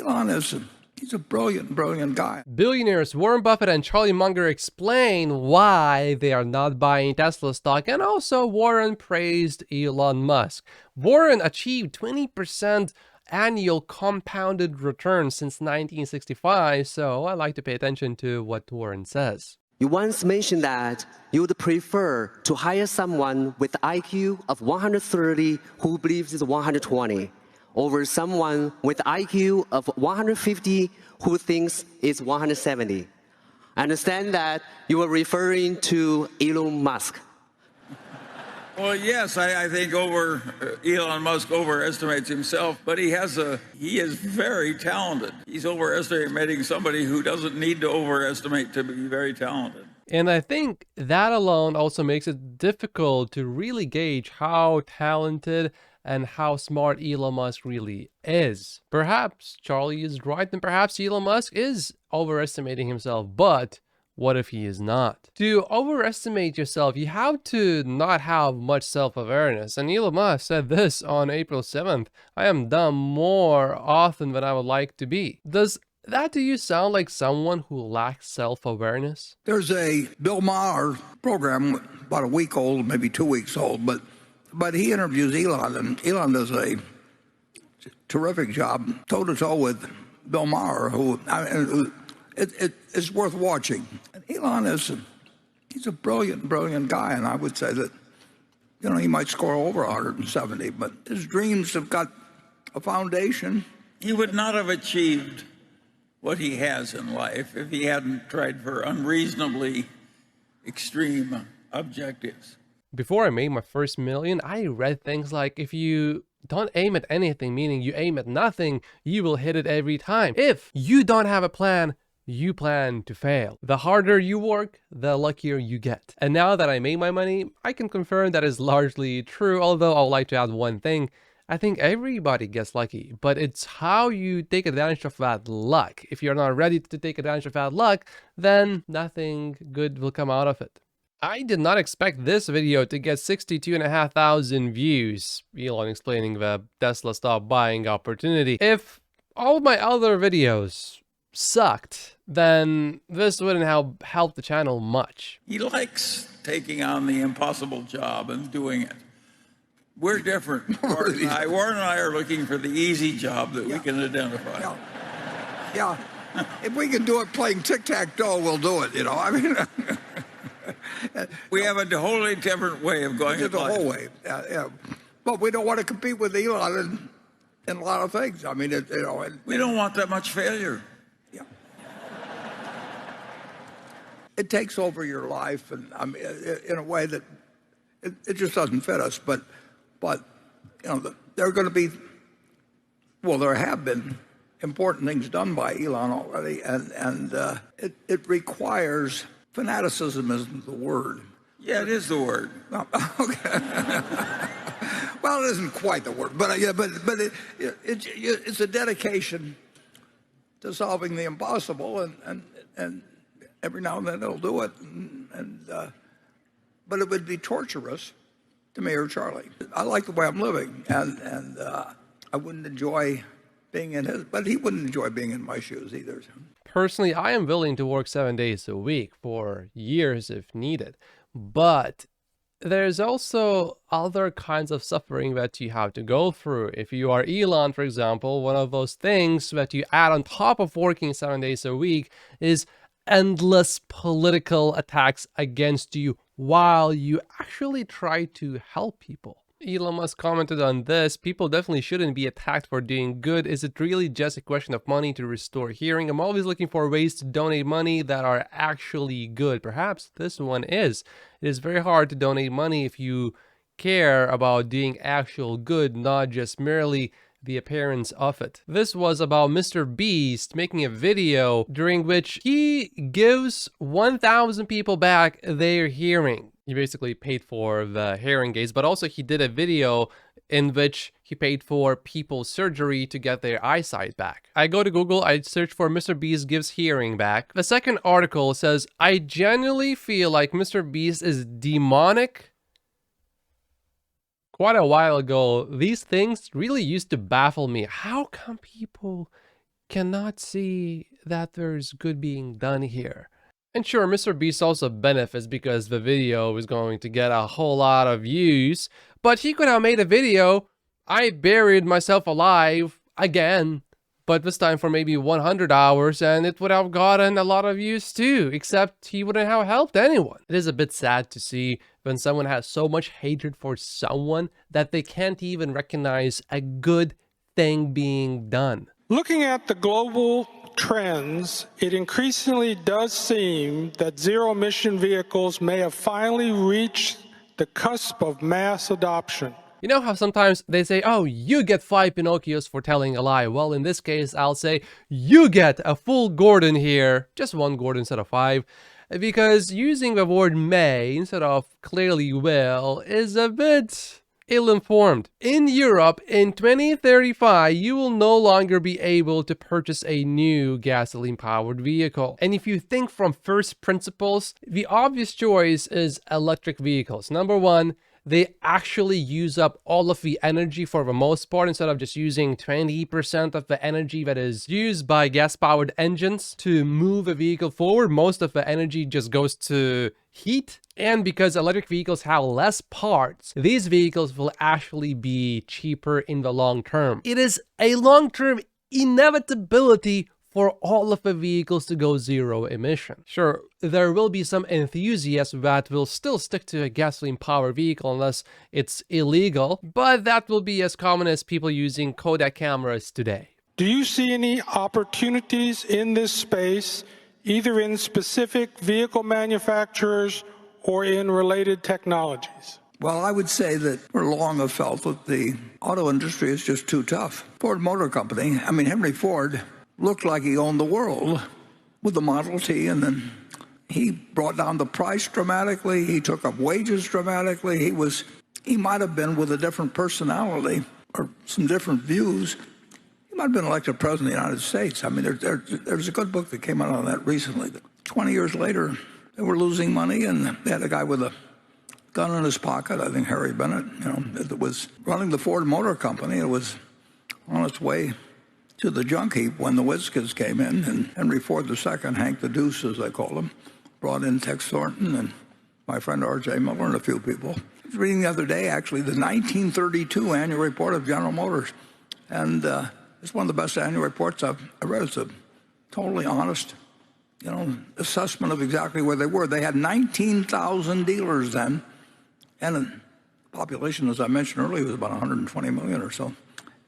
Elon he's a brilliant guy. Billionaires Warren Buffett and Charlie Munger explain why they are not buying Tesla stock, and also Warren praised Elon Musk. Warren achieved 20% annual compounded return since 1965, so I like to pay attention to what Warren says. You once mentioned that you would prefer to hire someone with IQ of 130 who believes it's 120 over someone with IQ of 150 who thinks it's 170. I understand that you were referring to Elon Musk. Well, yes, I think Elon Musk overestimates himself, but he is very talented. He's overestimating somebody who doesn't need to overestimate to be very talented. And I think that alone also makes it difficult to really gauge how talented and how smart Elon Musk really is. Perhaps Charlie is right, and perhaps Elon Musk is overestimating himself, but what if he is not? To overestimate yourself, you have to not have much self-awareness. And Elon Musk said this on April 7th, "I am dumb more often than I would like to be." Does that to you sound like someone who lacks self-awareness? There's a Bill Maher program, about a week old, maybe 2 weeks old, but he interviews Elon, and Elon does a terrific job, toe-to-toe with Bill Maher, who it's worth watching. And Elon he's a brilliant guy, and I would say that, he might score over 170, but his dreams have got a foundation. He would not have achieved what he has in life if he hadn't tried for unreasonably extreme objectives. Before I made my first million, I read things like, if you don't aim at anything, meaning you aim at nothing, you will hit it every time. If you don't have a plan, you plan to fail. The harder you work, the luckier you get. And now that I made my money, I can confirm that is largely true, although I would like to add one thing. I think everybody gets lucky, but it's how you take advantage of that luck. If you're not ready to take advantage of that luck, then nothing good will come out of it. I did not expect this video to get 62,500 views, Elon explaining the Tesla stock buying opportunity. If all of my other videos sucked, then this wouldn't have helped the channel much. He likes taking on the impossible job and doing it. We're different. Warren and I are looking for the easy job that we can identify. Yeah. If we can do it playing tic-tac-toe, we'll do it, I mean... We have a wholly different way of going at life. The whole way, yeah. But we don't want to compete with Elon in a lot of things. I mean, we don't want that much failure. Yeah. It takes over your life, and I mean, in a way that it just doesn't fit us. But there are going to be, there have been important things done by Elon already, and it requires. Fanaticism isn't the word. Yeah, it is the word. Okay. Well, it isn't quite the word, but it's a dedication to solving the impossible, and every now and then it'll do it. But it would be torturous to me or Charlie. I like the way I'm living, and I wouldn't enjoy being in his, but he wouldn't enjoy being in my shoes either. Personally, I am willing to work 7 days a week for years if needed, but there's also other kinds of suffering that you have to go through. If you are Elon, for example, one of those things that you add on top of working 7 days a week is endless political attacks against you while you actually try to help people. Elon Musk commented on this, "People definitely shouldn't be attacked for doing good. Is it really just a question of money to restore hearing? I'm always looking for ways to donate money that are actually good." Perhaps this one is. It is very hard to donate money if you care about doing actual good, not just merely the appearance of it. This was about Mr. Beast making a video during which he gives 1,000 people back their hearing. He basically paid for the hearing aids, but also he did a video in which he paid for people's surgery to get their eyesight back. I go to Google, I search for Mr. Beast gives hearing back. The second article says, "I genuinely feel like Mr. Beast is demonic." Quite a while ago, these things really used to baffle me. How come people cannot see that there's good being done here. And sure, Mr. Beast also benefits because the video is going to get a whole lot of views, but he could have made a video, I buried myself alive again, but this time for maybe 100 hours, and it would have gotten a lot of views too, except he wouldn't have helped anyone. It is a bit sad to see when someone has so much hatred for someone that they can't even recognize a good thing being done. Looking at the global trends, it increasingly does seem that zero-emission vehicles may have finally reached the cusp of mass adoption. You know how sometimes they say, oh, you get 5 Pinocchios for telling a lie? Well, in this case, I'll say, you get a full Gordon here. Just one Gordon instead of 5. Because using the word may instead of clearly will is a bit ill-informed. In Europe, in 2035, you will no longer be able to purchase a new gasoline-powered vehicle. And if you think from first principles, the obvious choice is electric vehicles. Number one, they actually use up all of the energy for the most part, instead of just using 20% of the energy that is used by gas-powered engines to move a vehicle forward. Most of the energy just goes to heat. And because electric vehicles have less parts, these vehicles will actually be cheaper in the long term. It is a long-term inevitability for all of the vehicles to go zero emission. Sure, there will be some enthusiasts that will still stick to a gasoline-powered vehicle unless it's illegal, but that will be as common as people using Kodak cameras today. Do you see any opportunities in this space, either in specific vehicle manufacturers or in related technologies? Well, I would say that for long have felt that the auto industry is just too tough. Ford Motor Company, I mean, Henry Ford looked like he owned the world with the Model T, and then he brought down the price dramatically. He took up wages dramatically. He might have been, with a different personality or some different views, he might have been elected president of the United States. I mean, there's a good book that came out on that recently. 20 years later, they were losing money, and they had a guy with a gun in his pocket, I think Harry Bennett, that was running the Ford Motor Company. It was on its way to the junk heap when the whiz kids came in, and Henry Ford II, Hank the Deuce as they called him, brought in Tex Thornton and my friend R.J. Miller and a few people. I was reading the other day, actually, the 1932 annual report of General Motors, and it's one of the best annual reports I've read. It's a totally honest, assessment of exactly where they were. They had 19,000 dealers then, and the population, as I mentioned earlier, was about 120 million or so.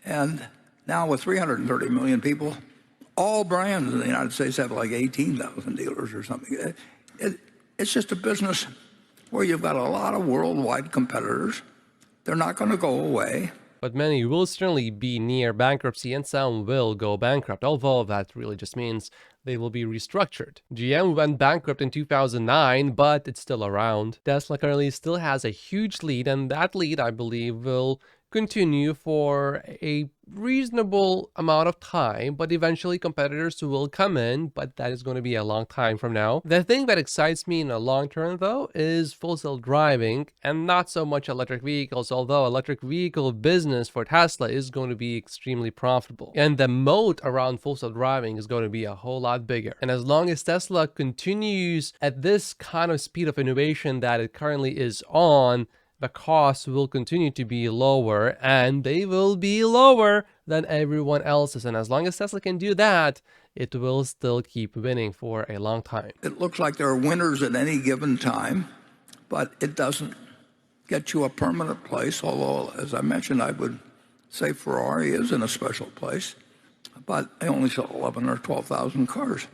And now with 330 million people, all brands in the United States have like 18,000 dealers or something. It's just a business where you've got a lot of worldwide competitors. They're not going to go away. But many will certainly be near bankruptcy, and some will go bankrupt, although that really just means they will be restructured. GM went bankrupt in 2009, but it's still around. Tesla currently still has a huge lead, and that lead, I believe, will continue for a reasonable amount of time, but eventually competitors will come in, but that is going to be a long time from now. The thing that excites me in the long term, though, is full self-driving, and not so much electric vehicles, although electric vehicle business for Tesla is going to be extremely profitable. And the moat around full self-driving is going to be a whole lot bigger. And as long as Tesla continues at this kind of speed of innovation that it currently is on, the costs will continue to be lower, and they will be lower than everyone else's. And as long as Tesla can do that, it will still keep winning for a long time. It looks like there are winners at any given time, but it doesn't get you a permanent place. Although, as I mentioned, I would say Ferrari is in a special place, but they only sell 11 or 12,000 cars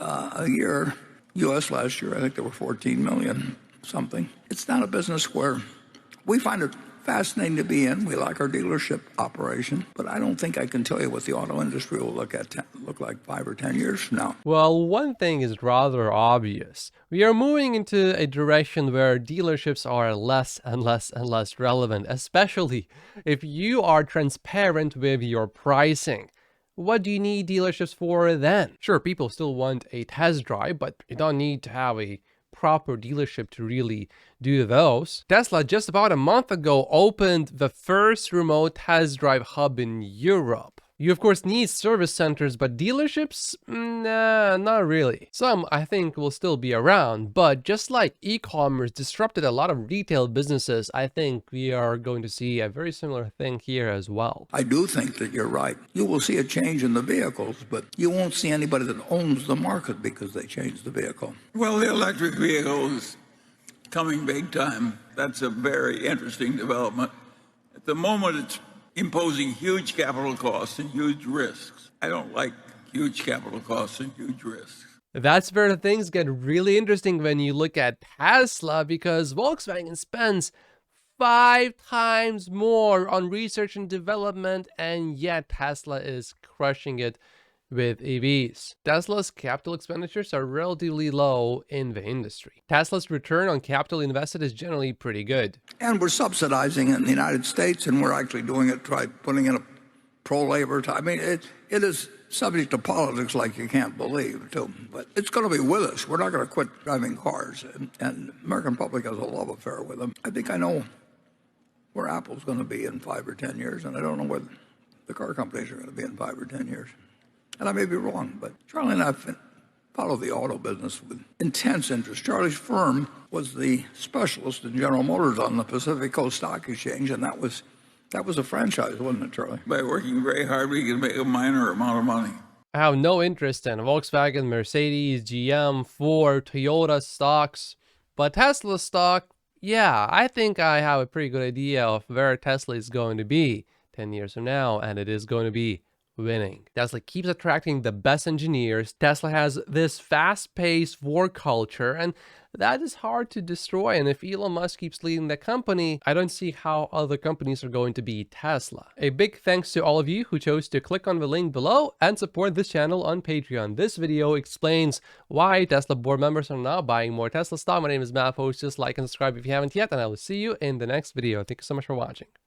a year. U.S. last year, I think there were 14 million something. It's not a business where we find it fascinating to be in. We like our dealership operation, but I don't think I can tell you what the auto industry will look like 5 or 10 years from now. Well, one thing is rather obvious. We are moving into a direction where dealerships are less and less and less relevant, especially if you are transparent with your pricing. What do you need dealerships for then? Sure, people still want a test drive, but you don't need to have a proper dealership to really do those. Tesla just about a month ago opened the first remote test drive hub in Europe. You of course need service centers, but dealerships? Nah, not really. Some I think will still be around, but just like e-commerce disrupted a lot of retail businesses, I think we are going to see a very similar thing here as well. I do think that you're right. You will see a change in the vehicles, but you won't see anybody that owns the market because they changed the vehicle. Well, the electric vehicle is coming big time. That's a very interesting development. At the moment, it's imposing huge capital costs and huge risks. I don't like huge capital costs and huge risks. That's where things get really interesting when you look at Tesla, because Volkswagen spends 5 times more on research and development, and yet Tesla is crushing it with EVs. Tesla's capital expenditures are relatively low in the industry. Tesla's return on capital invested is generally pretty good. And we're subsidizing it in the United States, and we're actually doing it, putting in a pro-labor time. I mean, it is subject to politics like you can't believe, too. But it's going to be with us. We're not going to quit driving cars. And the American public has a love affair with them. I think I know where Apple's going to be in 5 or 10 years, and I don't know where the car companies are going to be in 5 or 10 years. And I may be wrong, but Charlie and I follow the auto business with intense interest. Charlie's firm was the specialist in General Motors on the Pacific Coast Stock Exchange, and that was a franchise, wasn't it, Charlie? By working very hard, we can make a minor amount of money. I have no interest in Volkswagen, Mercedes, GM, Ford, Toyota stocks, but Tesla stock, yeah, I think I have a pretty good idea of where Tesla is going to be 10 years from now, and it is going to be winning. Tesla keeps attracting the best engineers. Tesla has this fast-paced work culture, and that is hard to destroy. And if Elon Musk keeps leading the company, I don't see how other companies are going to beat Tesla. A big thanks to all of you who chose to click on the link below and support this channel on Patreon. This video explains why Tesla board members are now buying more Tesla stock. My name is Matt. Just like and subscribe if you haven't yet, and I will see you in the next video. Thank you so much for watching.